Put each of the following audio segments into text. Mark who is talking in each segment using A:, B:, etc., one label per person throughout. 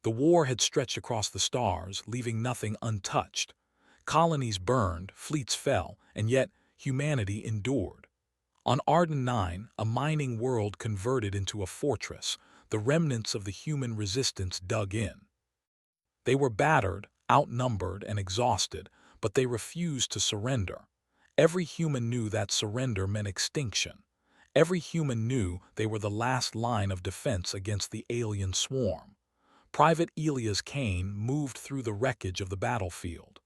A: The war had stretched across the stars, leaving nothing untouched. Colonies burned, fleets fell, and yet humanity endured. On Arden 9, a mining world converted into a fortress, the remnants of the human resistance dug in. They were battered, outnumbered, and exhausted, but they refused to surrender. Every human knew that surrender meant extinction. Every human knew they were the last line of defense against the alien swarm. Private Elias Kane moved through the wreckage of the battlefield.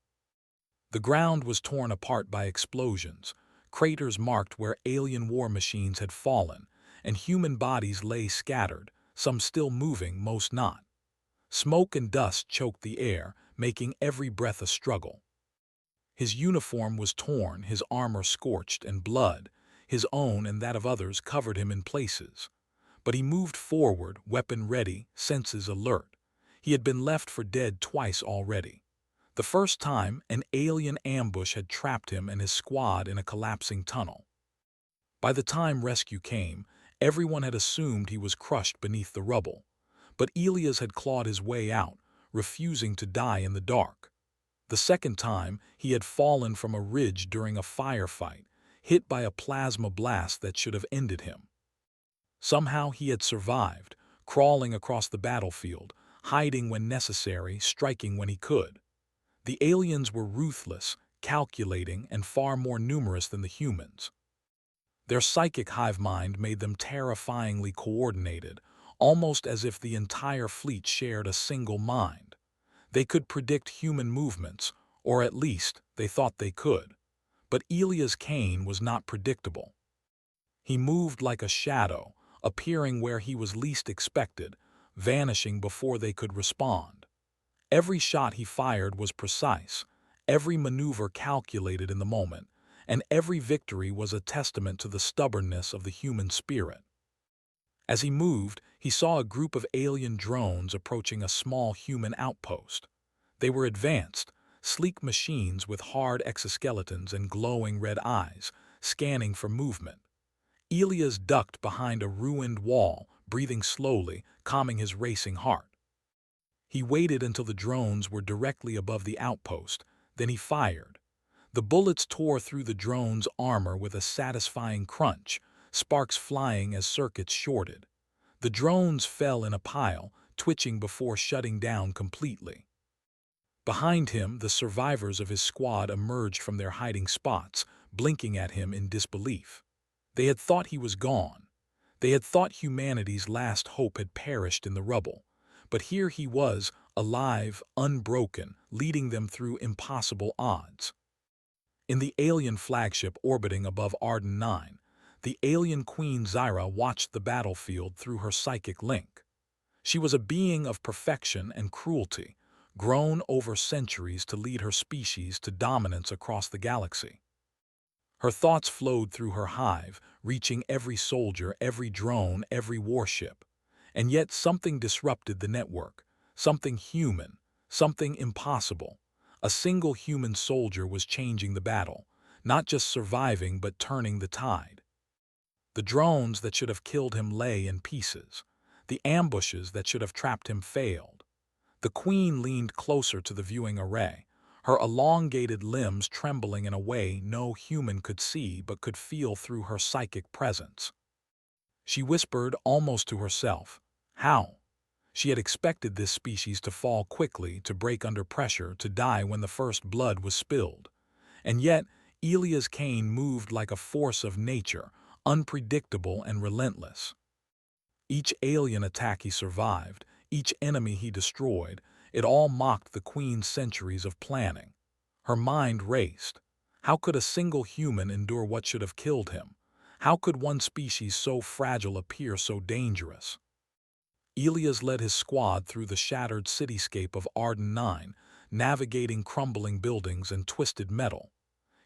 A: The ground was torn apart by explosions. Craters marked where alien war machines had fallen, and human bodies lay scattered, some still moving, most not. Smoke and dust choked the air, making every breath a struggle. His uniform was torn, his armor scorched, and blood, his own and that of others, covered him in places. But he moved forward, weapon ready, senses alert. He had been left for dead twice already. The first time, an alien ambush had trapped him and his squad in a collapsing tunnel. By the time rescue came, everyone had assumed he was crushed beneath the rubble. But Elias had clawed his way out, refusing to die in the dark. The second time, he had fallen from a ridge during a firefight, hit by a plasma blast that should have ended him. Somehow he had survived, crawling across the battlefield, hiding when necessary, striking when he could. The aliens were ruthless, calculating, and far more numerous than the humans. Their psychic hive mind made them terrifyingly coordinated, almost as if the entire fleet shared a single mind. They could predict human movements, or at least they thought they could. But Elias Kane was not predictable. He moved like a shadow, appearing where he was least expected, vanishing before they could respond. Every shot he fired was precise, every maneuver calculated in the moment, and every victory was a testament to the stubbornness of the human spirit. As he moved, he saw a group of alien drones approaching a small human outpost. They were advanced, sleek machines with hard exoskeletons and glowing red eyes, scanning for movement. Elias ducked behind a ruined wall, breathing slowly, calming his racing heart. He waited until the drones were directly above the outpost, then he fired. The bullets tore through the drone's armor with a satisfying crunch, sparks flying as circuits shorted. The drones fell in a pile, twitching before shutting down completely. Behind him, the survivors of his squad emerged from their hiding spots, blinking at him in disbelief. They had thought he was gone. They had thought humanity's last hope had perished in the rubble. But here he was, alive, unbroken, leading them through impossible odds. In the alien flagship orbiting above Arden 9, the alien Queen Zyra watched the battlefield through her psychic link. She was a being of perfection and cruelty, grown over centuries to lead her species to dominance across the galaxy. Her thoughts flowed through her hive, reaching every soldier, every drone, every warship. And yet something disrupted the network, something human, something impossible. A single human soldier was changing the battle, not just surviving but turning the tide. The drones that should have killed him lay in pieces. The ambushes that should have trapped him failed. The queen leaned closer to the viewing array, her elongated limbs trembling in a way no human could see but could feel through her psychic presence. She whispered almost to herself, "How?" She had expected this species to fall quickly, to break under pressure, to die when the first blood was spilled. And yet, Elias Kane moved like a force of nature, unpredictable and relentless. Each alien attack he survived, each enemy he destroyed, it all mocked the Queen's centuries of planning. Her mind raced. How could a single human endure what should have killed him? How could one species so fragile appear so dangerous? Elias led his squad through the shattered cityscape of Arden 9, navigating crumbling buildings and twisted metal.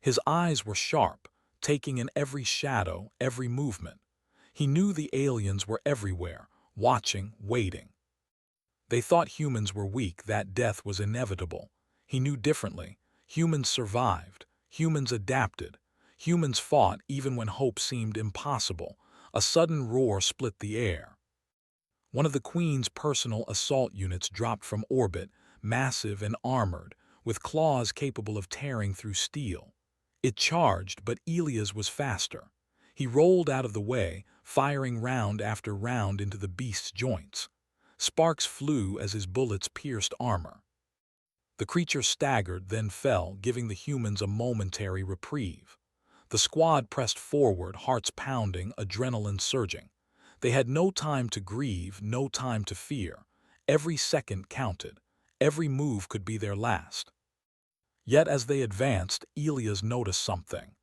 A: His eyes were sharp, taking in every shadow, every movement. He knew the aliens were everywhere, watching, waiting. They thought humans were weak, that death was inevitable. He knew differently. Humans survived. Humans adapted. Humans fought even when hope seemed impossible. A sudden roar split the air. One of the Queen's personal assault units dropped from orbit, massive and armored, with claws capable of tearing through steel. It charged, but Elias was faster. He rolled out of the way, firing round after round into the beast's joints. Sparks flew as his bullets pierced armor. The creature staggered, then fell, giving the humans a momentary reprieve. The squad pressed forward, hearts pounding, adrenaline surging. They had no time to grieve, no time to fear. Every second counted. Every move could be their last. Yet as they advanced, Elias noticed something.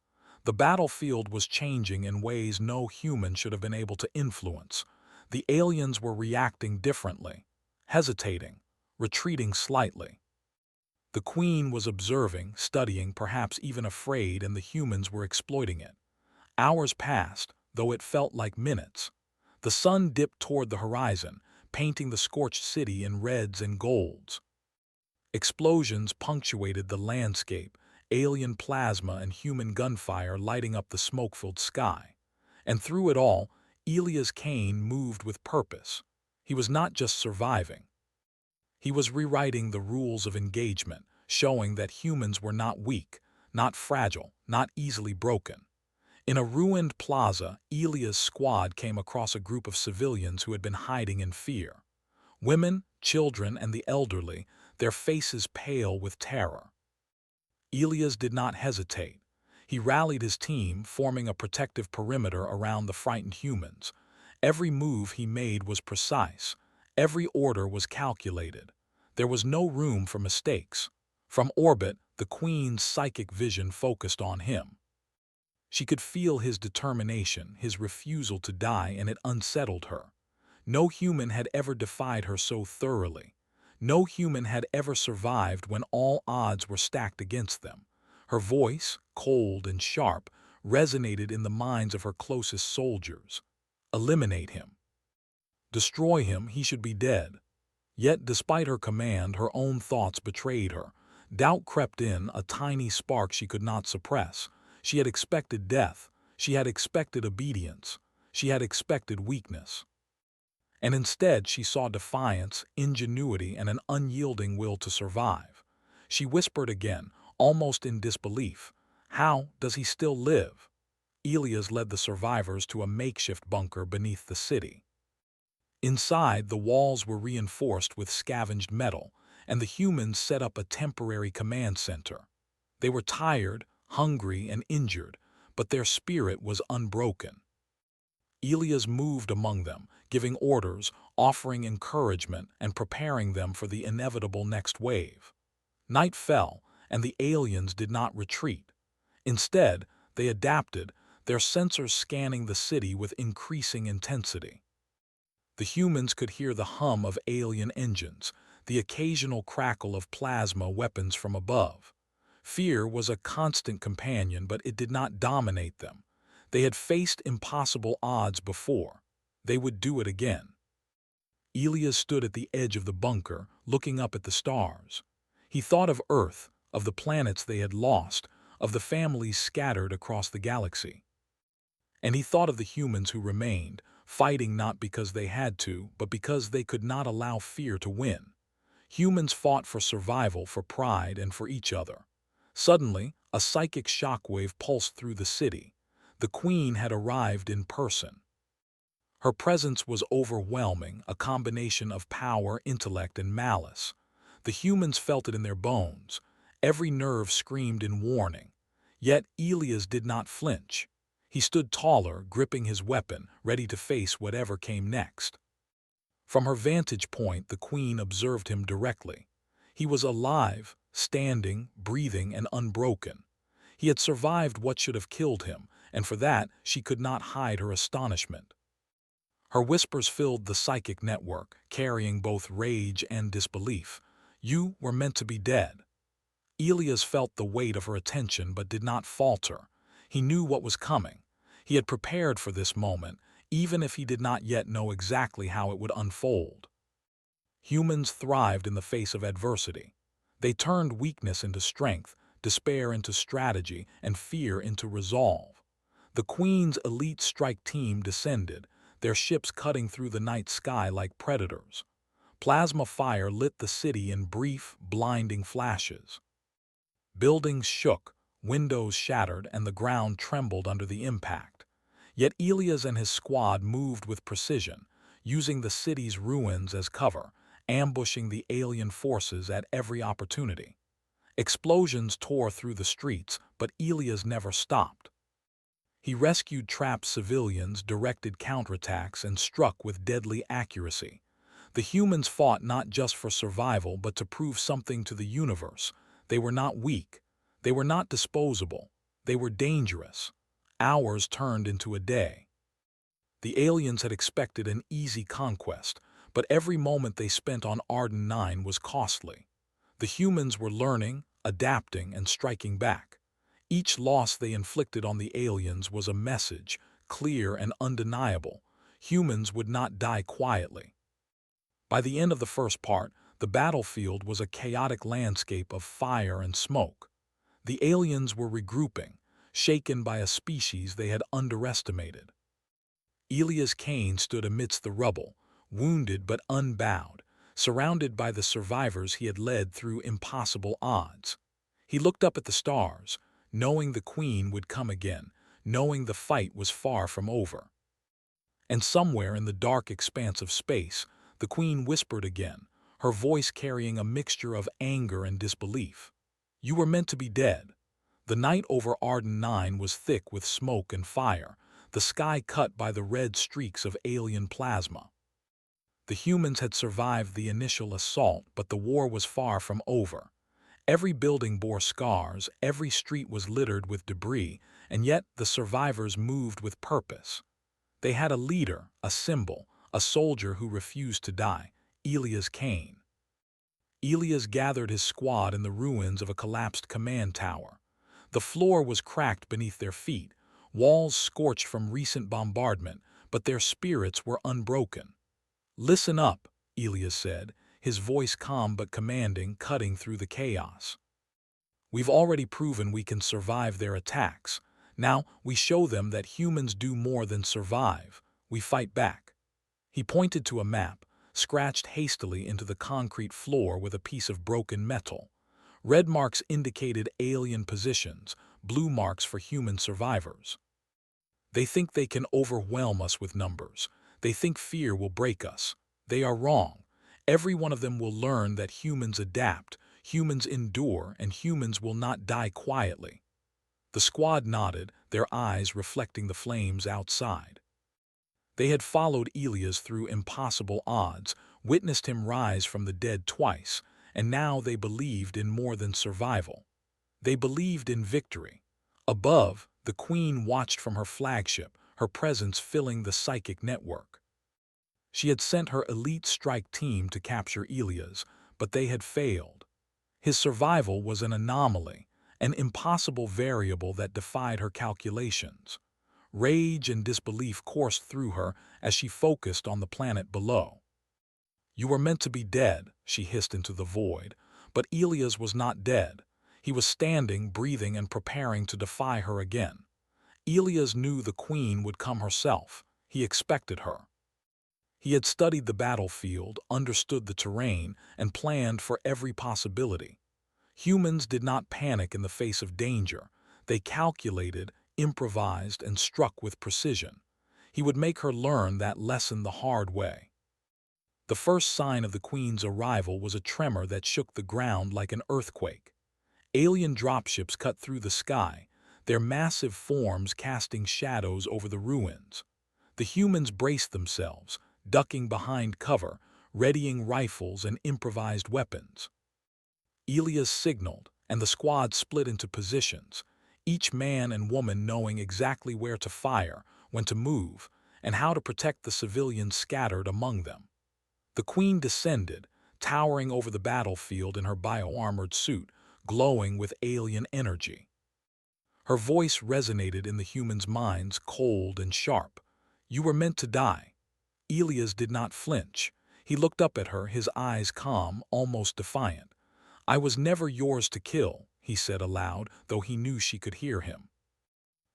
A: The battlefield was changing in ways no human should have been able to influence. The aliens were reacting differently, hesitating, retreating slightly. The Queen was observing, studying, perhaps even afraid, and the humans were exploiting it. Hours passed, though it felt like minutes. The sun dipped toward the horizon, painting the scorched city in reds and golds. Explosions punctuated the landscape, alien plasma and human gunfire lighting up the smoke-filled sky. And through it all, Elias Kane moved with purpose. He was not just surviving. He was rewriting the rules of engagement, showing that humans were not weak, not fragile, not easily broken. In a ruined plaza, Elias' squad came across a group of civilians who had been hiding in fear. Women, children, and the elderly, their faces pale with terror. Elias did not hesitate. He rallied his team, forming a protective perimeter around the frightened humans. Every move he made was precise. Every order was calculated. There was no room for mistakes. From orbit, the Queen's psychic vision focused on him. She could feel his determination, his refusal to die, and it unsettled her. No human had ever defied her so thoroughly. No human had ever survived when all odds were stacked against them. Her voice, cold and sharp, resonated in the minds of her closest soldiers. Eliminate him. Destroy him, he should be dead. Yet, despite her command, her own thoughts betrayed her. Doubt crept in, a tiny spark she could not suppress. She had expected death. She had expected obedience. She had expected weakness. And instead she saw defiance, ingenuity, and an unyielding will to survive. She whispered again, almost in disbelief, "How does he still live?" Elias led the survivors to a makeshift bunker beneath the city. Inside, the walls were reinforced with scavenged metal, and the humans set up a temporary command center. They were tired, hungry, and injured, but their spirit was unbroken. Elias moved among them, giving orders, offering encouragement, and preparing them for the inevitable next wave. Night fell, and the aliens did not retreat. Instead, they adapted, their sensors scanning the city with increasing intensity. The humans could hear the hum of alien engines, the occasional crackle of plasma weapons from above. Fear was a constant companion, but it did not dominate them. They had faced impossible odds before. They would do it again. Elias stood at the edge of the bunker, looking up at the stars. He thought of Earth, of the planets they had lost, of the families scattered across the galaxy. And he thought of the humans who remained, fighting not because they had to, but because they could not allow fear to win. Humans fought for survival, for pride, and for each other. Suddenly, a psychic shockwave pulsed through the city. The Queen had arrived in person. Her presence was overwhelming, a combination of power, intellect, and malice. The humans felt it in their bones. Every nerve screamed in warning. Yet Elias did not flinch. He stood taller, gripping his weapon, ready to face whatever came next. From her vantage point, the Queen observed him directly. He was alive, standing, breathing, and unbroken. He had survived what should have killed him, and for that she could not hide her astonishment. Her whispers filled the psychic network, carrying both rage and disbelief. "You were meant to be dead." Elias felt the weight of her attention but did not falter. He knew what was coming. He had prepared for this moment, even if he did not yet know exactly how it would unfold. Humans thrived in the face of adversity. They turned weakness into strength, despair into strategy, and fear into resolve. The Queen's elite strike team descended, their ships cutting through the night sky like predators. Plasma fire lit the city in brief, blinding flashes. Buildings shook, windows shattered, and the ground trembled under the impact. Yet Elias and his squad moved with precision, using the city's ruins as cover, ambushing the alien forces at every opportunity. Explosions tore through the streets, but Elias never stopped. He rescued trapped civilians, directed counterattacks, and struck with deadly accuracy. The humans fought not just for survival, but to prove something to the universe. They were not weak. They were not disposable. They were dangerous. Hours turned into a day. The aliens had expected an easy conquest, but every moment they spent on Arden 9 was costly. The humans were learning, adapting, and striking back. Each loss they inflicted on the aliens was a message, clear and undeniable. Humans would not die quietly. By the end of the first part, the battlefield was a chaotic landscape of fire and smoke. The aliens were regrouping, shaken by a species they had underestimated. Elias Kane stood amidst the rubble, wounded but unbowed, surrounded by the survivors he had led through impossible odds. He looked up at the stars, knowing the Queen would come again, knowing the fight was far from over. And somewhere in the dark expanse of space, the Queen whispered again, her voice carrying a mixture of anger and disbelief. "You were meant to be dead." The night over Arden 9 was thick with smoke and fire, the sky cut by the red streaks of alien plasma. The humans had survived the initial assault, but the war was far from over. Every building bore scars, every street was littered with debris, and yet the survivors moved with purpose. They had a leader, a symbol, a soldier who refused to die, Elias Kane. Elias gathered his squad in the ruins of a collapsed command tower. The floor was cracked beneath their feet, walls scorched from recent bombardment, but their spirits were unbroken. "Listen up," Elias said, his voice calm but commanding, cutting through the chaos. "We've already proven we can survive their attacks. Now we show them that humans do more than survive. We fight back." He pointed to a map, scratched hastily into the concrete floor with a piece of broken metal. Red marks indicated alien positions, blue marks for human survivors. "They think they can overwhelm us with numbers. They think fear will break us. They are wrong. Every one of them will learn that humans adapt, humans endure, and humans will not die quietly." The squad nodded, their eyes reflecting the flames outside. They had followed Elias through impossible odds, witnessed him rise from the dead twice, and now they believed in more than survival. They believed in victory. Above, the Queen watched from her flagship, her presence filling the psychic network. She had sent her elite strike team to capture Elias, but they had failed. His survival was an anomaly, an impossible variable that defied her calculations. Rage and disbelief coursed through her as she focused on the planet below. "You were meant to be dead," she hissed into the void, but Elias was not dead. He was standing, breathing, and preparing to defy her again. Elias knew the Queen would come herself. He expected her. He had studied the battlefield, understood the terrain, and planned for every possibility. Humans did not panic in the face of danger. They calculated, improvised, and struck with precision. He would make her learn that lesson the hard way. The first sign of the Queen's arrival was a tremor that shook the ground like an earthquake. Alien dropships cut through the sky, their massive forms casting shadows over the ruins. The humans braced themselves, ducking behind cover, readying rifles and improvised weapons. Elias signaled, and the squad split into positions, each man and woman knowing exactly where to fire, when to move, and how to protect the civilians scattered among them. The Queen descended, towering over the battlefield in her bio-armored suit, glowing with alien energy. Her voice resonated in the humans' minds, cold and sharp. "You were meant to die." Elias did not flinch. He looked up at her, his eyes calm, almost defiant. "I was never yours to kill," he said aloud, though he knew she could hear him.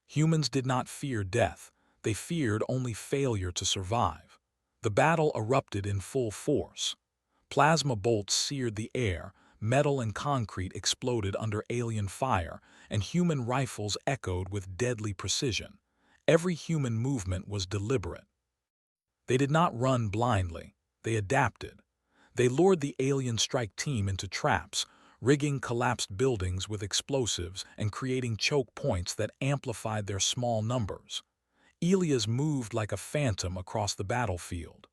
A: Humans did not fear death. They feared only failure to survive. The battle erupted in full force. Plasma bolts seared the air, metal and concrete exploded under alien fire, and human rifles echoed with deadly precision. Every human movement was deliberate. They did not run blindly. They adapted. They lured the alien strike team into traps, rigging collapsed buildings with explosives and creating choke points that amplified their small numbers. Elias moved like a phantom across the battlefield.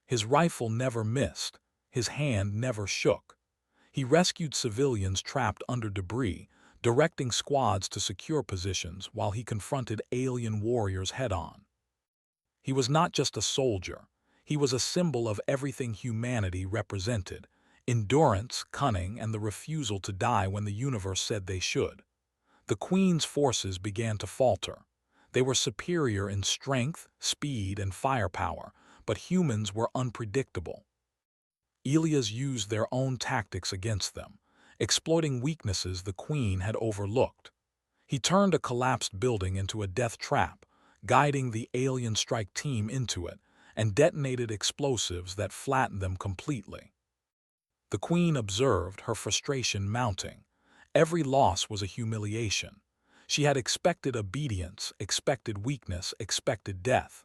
A: His rifle never missed. His hand never shook. He rescued civilians trapped under debris, directing squads to secure positions while he confronted alien warriors head-on. He was not just a soldier. He was a symbol of everything humanity represented: endurance, cunning, and the refusal to die when the universe said they should. The Queen's forces began to falter. They were superior in strength, speed, and firepower, but humans were unpredictable. Elias used their own tactics against them, exploiting weaknesses the Queen had overlooked. He turned a collapsed building into a death trap, guiding the alien strike team into it, and detonated explosives that flattened them completely. The Queen observed, her frustration mounting. Every loss was a humiliation. She had expected obedience, expected weakness, expected death.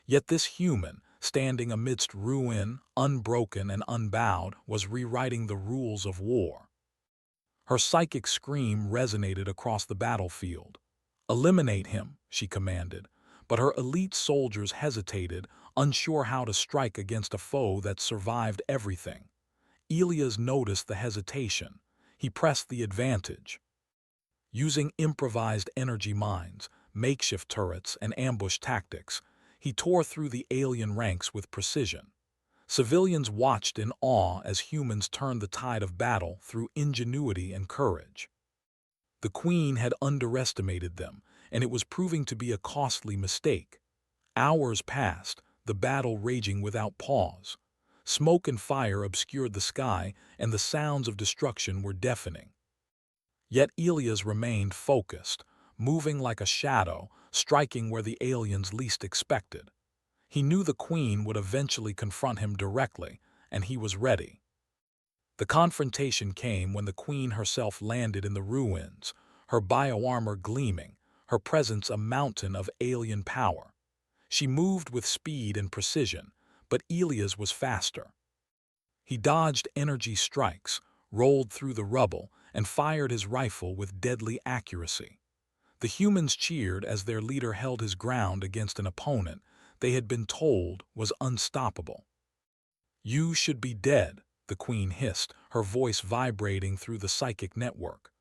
A: Yet this human, standing amidst ruin, unbroken and unbowed, was rewriting the rules of war. Her psychic scream resonated across the battlefield. "Eliminate him," she commanded, but her elite soldiers hesitated, unsure how to strike against a foe that survived everything. Elias noticed the hesitation. He pressed the advantage. Using improvised energy mines, makeshift turrets, and ambush tactics, he tore through the alien ranks with precision. Civilians watched in awe as humans turned the tide of battle through ingenuity and courage. The Queen had underestimated them, and it was proving to be a costly mistake. Hours passed, the battle raging without pause. Smoke and fire obscured the sky, and the sounds of destruction were deafening. Yet Elias remained focused, moving like a shadow, striking where the aliens least expected. He knew the Queen would eventually confront him directly, and he was ready. The confrontation came when the Queen herself landed in the ruins, her bioarmor gleaming, her presence a mountain of alien power. She moved with speed and precision, but Elias was faster. He dodged energy strikes, rolled through the rubble, and fired his rifle with deadly accuracy. The humans cheered as their leader held his ground against an opponent they had been told was unstoppable. "You should be dead," the Queen hissed, her voice vibrating through the psychic network.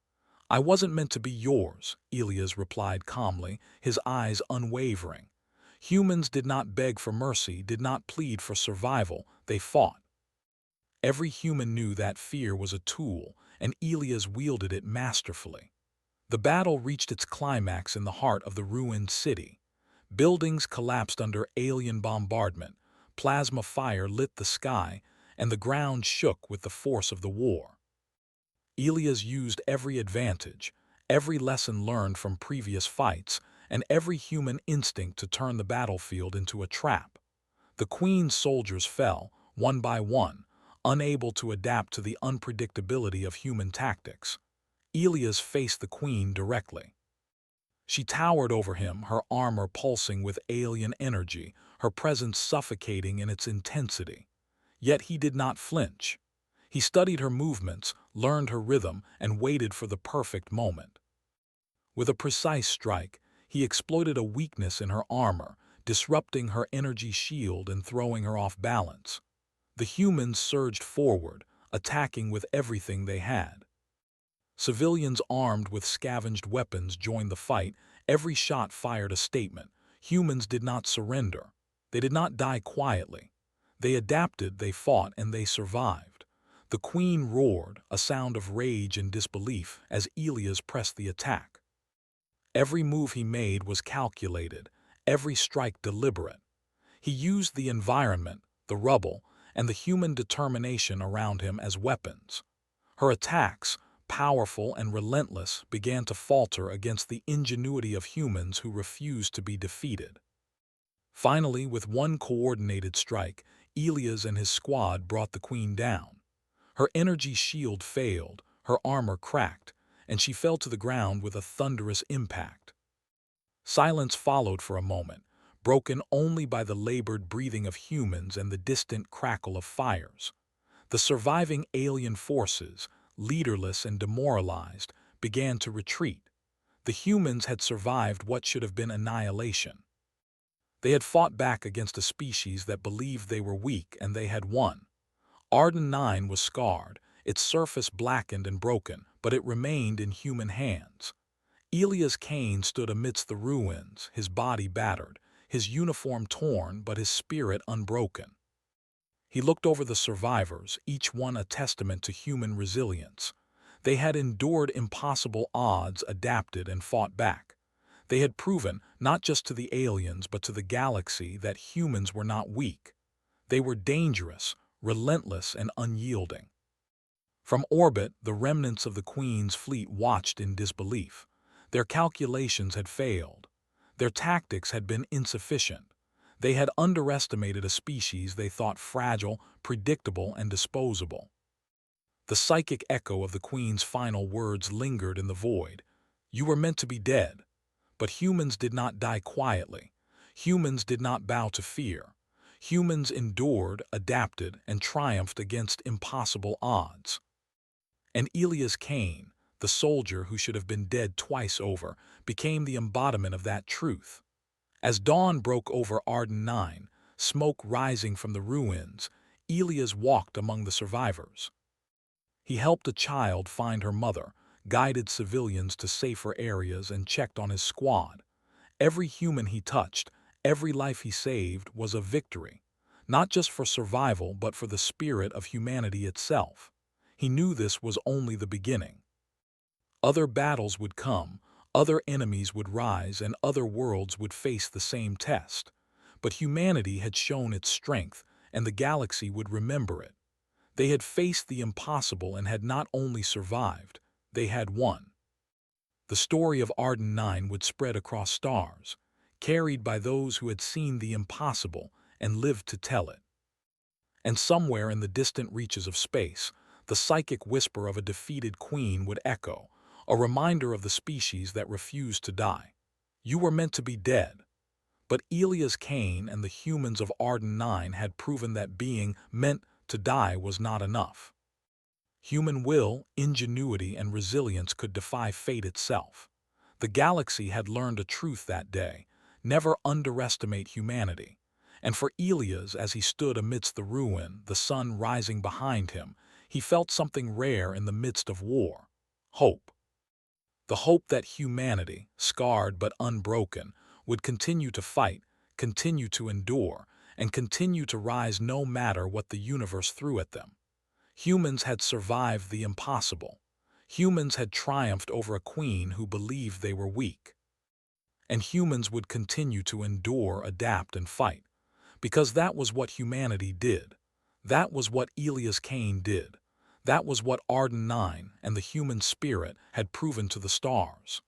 A: "I wasn't meant to be yours," Elias replied calmly, his eyes unwavering. Humans did not beg for mercy, did not plead for survival, they fought. Every human knew that fear was a tool, and Elias wielded it masterfully. The battle reached its climax in the heart of the ruined city. Buildings collapsed under alien bombardment, plasma fire lit the sky, and the ground shook with the force of the war. Elias used every advantage, every lesson learned from previous fights, and every human instinct to turn the battlefield into a trap. The Queen's soldiers fell, one by one, unable to adapt to the unpredictability of human tactics. Elias faced the Queen directly. She towered over him, her armor pulsing with alien energy, her presence suffocating in its intensity. Yet he did not flinch. He studied her movements, learned her rhythm, and waited for the perfect moment. With a precise strike, he exploited a weakness in her armor, disrupting her energy shield and throwing her off balance. The humans surged forward, attacking with everything they had. Civilians armed with scavenged weapons joined the fight. Every shot fired a statement. Humans did not surrender. They did not die quietly. They adapted, they fought, and they survived. The Queen roared, a sound of rage and disbelief, as Elias pressed the attack. Every move he made was calculated, every strike deliberate. He used the environment, the rubble, and the human determination around him as weapons. Her attacks, powerful and relentless, began to falter against the ingenuity of humans who refused to be defeated. Finally, with one coordinated strike, Elias and his squad brought the queen down. Her energy shield failed, her armor cracked, and she fell to the ground with a thunderous impact. Silence followed for a moment, broken only by the labored breathing of humans and the distant crackle of fires. The surviving alien forces, leaderless and demoralized, began to retreat. The humans had survived what should have been annihilation. They had fought back against a species that believed they were weak, and they had won. Arden 9 was scarred, its surface blackened and broken, but it remained in human hands. Elias Kane stood amidst the ruins, his body battered, his uniform torn but his spirit unbroken. He looked over the survivors, each one a testament to human resilience. They had endured impossible odds, adapted, and fought back. They had proven, not just to the aliens but to the galaxy, that humans were not weak. They were dangerous, relentless, and unyielding. From orbit, the remnants of the Queen's fleet watched in disbelief. Their calculations had failed. Their tactics had been insufficient. They had underestimated a species they thought fragile, predictable, and disposable. The psychic echo of the Queen's final words lingered in the void. You were meant to be dead. But humans did not die quietly. Humans did not bow to fear. Humans endured, adapted, and triumphed against impossible odds. And Elias Kane, the soldier who should have been dead twice over, became the embodiment of that truth. As dawn broke over Arden 9, smoke rising from the ruins, Elias walked among the survivors. He helped a child find her mother, guided civilians to safer areas, and checked on his squad. Every human he touched, every life he saved was a victory, not just for survival but for the spirit of humanity itself. He knew this was only the beginning. Other battles would come, other enemies would rise, and other worlds would face the same test. But humanity had shown its strength, and the galaxy would remember it. They had faced the impossible and had not only survived, they had won. The story of Arden 9 would spread across stars, carried by those who had seen the impossible and lived to tell it. And somewhere in the distant reaches of space, the psychic whisper of a defeated queen would echo, a reminder of the species that refused to die. You were meant to be dead. But Elias Kane and the humans of Arden 9 had proven that being meant to die was not enough. Human will, ingenuity, and resilience could defy fate itself. The galaxy had learned a truth that day: never underestimate humanity. And for Elias, as he stood amidst the ruin, the sun rising behind him, he felt something rare in the midst of war: hope. The hope that humanity, scarred but unbroken, would continue to fight, continue to endure, and continue to rise no matter what the universe threw at them. Humans had survived the impossible. Humans had triumphed over a queen who believed they were weak. And humans would continue to endure, adapt, and fight, because that was what humanity did. That was what Elias Kane did. That was what Arden 9 and the human spirit had proven to the stars.